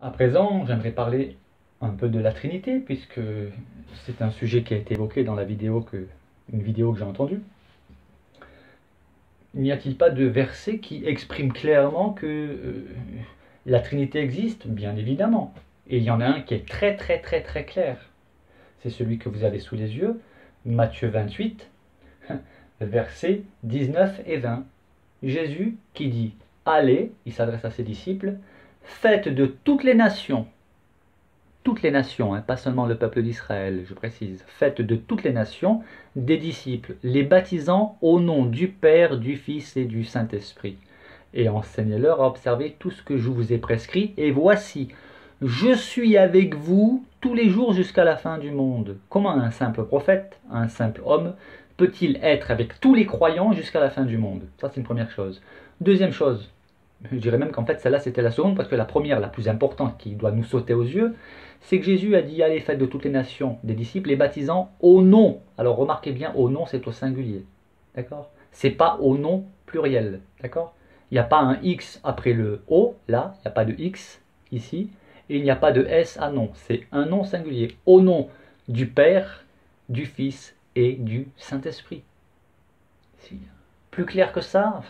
À présent, j'aimerais parler un peu de la Trinité, puisque c'est un sujet qui a été évoqué dans une vidéo que j'ai entendue. N'y a-t-il pas de verset qui exprime clairement que la Trinité existe? Bien évidemment. Et il y en a un qui est très très très très clair. C'est celui que vous avez sous les yeux, Matthieu 28, versets 19 et 20. Jésus qui dit « Allez », il s'adresse à ses disciples, « faites de toutes les nations », hein, pas seulement le peuple d'Israël, je précise, faites de toutes les nations des disciples, les baptisant au nom du Père, du Fils et du Saint-Esprit, et enseignez-leur à observer tout ce que je vous ai prescrit, et voici, je suis avec vous tous les jours jusqu'à la fin du monde. Comment un simple prophète, un simple homme, peut-il être avec tous les croyants jusqu'à la fin du monde? Ça, c'est une première chose. Deuxième chose, je dirais même qu'en fait celle-là c'était la seconde, parce que la première, la plus importante, qui doit nous sauter aux yeux, c'est que Jésus a dit « Allez, faites de toutes les nations des disciples, les baptisant au nom ». Alors remarquez bien, au nom c'est au singulier, d'accord? C'est pas au nom pluriel, d'accord? Il n'y a pas un X après le O, là, il n'y a pas de X ici, et il n'y a pas de S à nom, c'est un nom singulier, au nom du Père, du Fils et du Saint-Esprit. Plus clair que ça,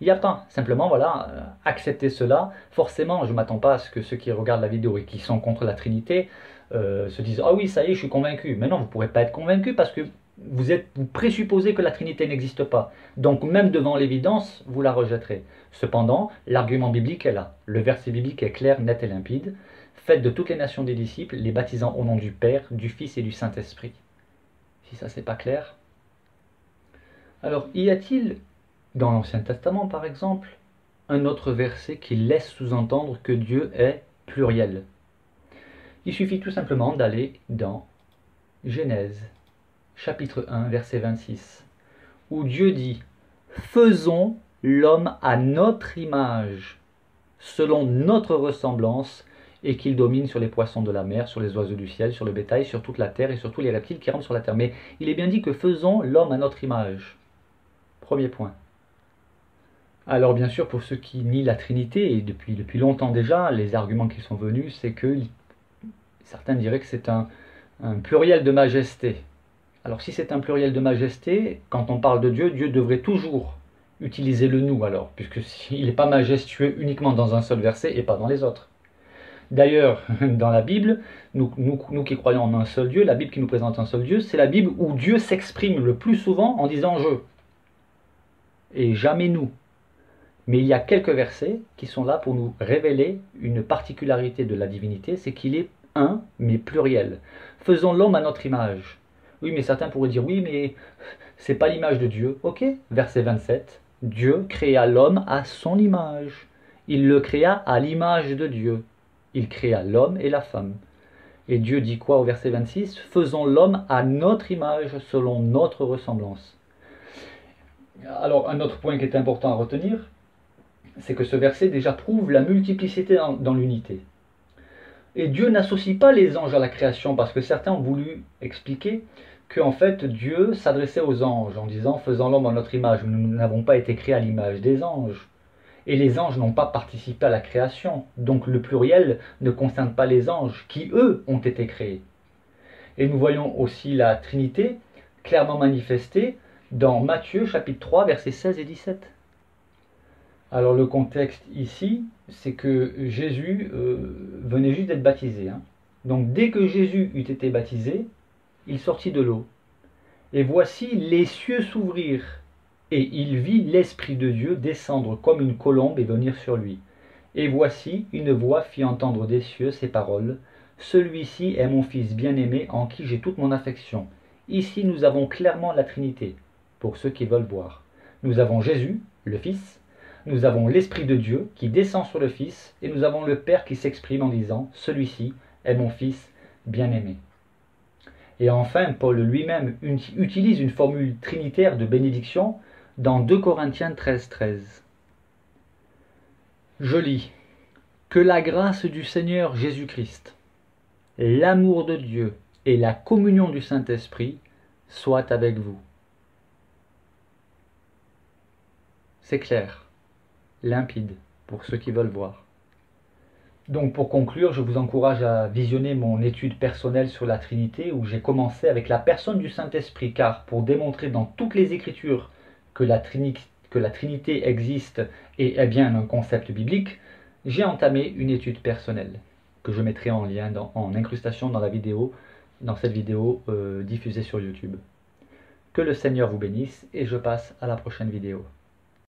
il n'y a pas. Simplement, voilà, accepter cela. Forcément, je ne m'attends pas à ce que ceux qui regardent la vidéo et qui sont contre la Trinité se disent « Ah oui, ça y est, je suis convaincu ». Mais non, vous ne pourrez pas être convaincu parce que vous présupposez que la Trinité n'existe pas. Donc même devant l'évidence, vous la rejetterez. Cependant, l'argument biblique est là. Le verset biblique est clair, net et limpide. « Faites de toutes les nations des disciples, les baptisant au nom du Père, du Fils et du Saint-Esprit ». Si ça, c'est pas clair. Alors, y a-t-il, dans l'Ancien Testament par exemple, un autre verset qui laisse sous-entendre que Dieu est pluriel? Il suffit tout simplement d'aller dans Genèse, chapitre 1, verset 26, où Dieu dit « Faisons l'homme à notre image, selon notre ressemblance, et qu'il domine sur les poissons de la mer, sur les oiseaux du ciel, sur le bétail, sur toute la terre et sur tous les reptiles qui rampent sur la terre. » Mais il est bien dit que faisons l'homme à notre image. Premier point. Alors bien sûr, pour ceux qui nient la Trinité, et depuis longtemps déjà, les arguments qui sont venus, c'est que certains diraient que c'est un pluriel de majesté. Alors si c'est un pluriel de majesté, quand on parle de Dieu, Dieu devrait toujours utiliser le nous alors, puisqu'il n'est pas majestueux uniquement dans un seul verset et pas dans les autres. D'ailleurs, dans la Bible, nous qui croyons en un seul Dieu, la Bible qui nous présente un seul Dieu, c'est la Bible où Dieu s'exprime le plus souvent en disant « je » et jamais « nous ». Mais il y a quelques versets qui sont là pour nous révéler une particularité de la divinité, c'est qu'il est un, mais pluriel. Faisons l'homme à notre image. Oui, mais certains pourraient dire, oui, mais c'est pas l'image de Dieu. Ok, verset 27, Dieu créa l'homme à son image. Il le créa à l'image de Dieu. Il créa l'homme et la femme. Et Dieu dit quoi au verset 26? Faisons l'homme à notre image, selon notre ressemblance. Alors, un autre point qui est important à retenir, c'est que ce verset déjà prouve la multiplicité dans l'unité. Et Dieu n'associe pas les anges à la création, parce que certains ont voulu expliquer qu'en fait Dieu s'adressait aux anges en disant « faisant l'homme à notre image ». Nous n'avons pas été créés à l'image des anges. Et les anges n'ont pas participé à la création. Donc le pluriel ne concerne pas les anges, qui eux ont été créés. Et nous voyons aussi la Trinité clairement manifestée dans Matthieu chapitre 3, versets 16 et 17. Alors le contexte ici, c'est que Jésus venait juste d'être baptisé. Donc dès que Jésus eut été baptisé, il sortit de l'eau. Et voici les cieux s'ouvrirent, et il vit l'Esprit de Dieu descendre comme une colombe et venir sur lui. Et voici une voix fit entendre des cieux ces paroles, « Celui-ci est mon Fils bien-aimé en qui j'ai toute mon affection. » Ici nous avons clairement la Trinité, pour ceux qui veulent voir. Nous avons Jésus, le Fils, nous avons l'Esprit de Dieu qui descend sur le Fils, et nous avons le Père qui s'exprime en disant « Celui-ci est mon Fils bien-aimé ». Et enfin, Paul lui-même utilise une formule trinitaire de bénédiction dans 2 Corinthiens 13, 13. Je lis « Que la grâce du Seigneur Jésus-Christ, l'amour de Dieu et la communion du Saint-Esprit soient avec vous. » C'est clair, limpide, pour ceux qui veulent voir. Donc pour conclure, je vous encourage à visionner mon étude personnelle sur la Trinité où j'ai commencé avec la personne du Saint-Esprit, car pour démontrer dans toutes les Écritures que la Trinité existe et est bien un concept biblique, j'ai entamé une étude personnelle que je mettrai en lien en incrustation dans cette vidéo diffusée sur YouTube. Que le Seigneur vous bénisse et je passe à la prochaine vidéo.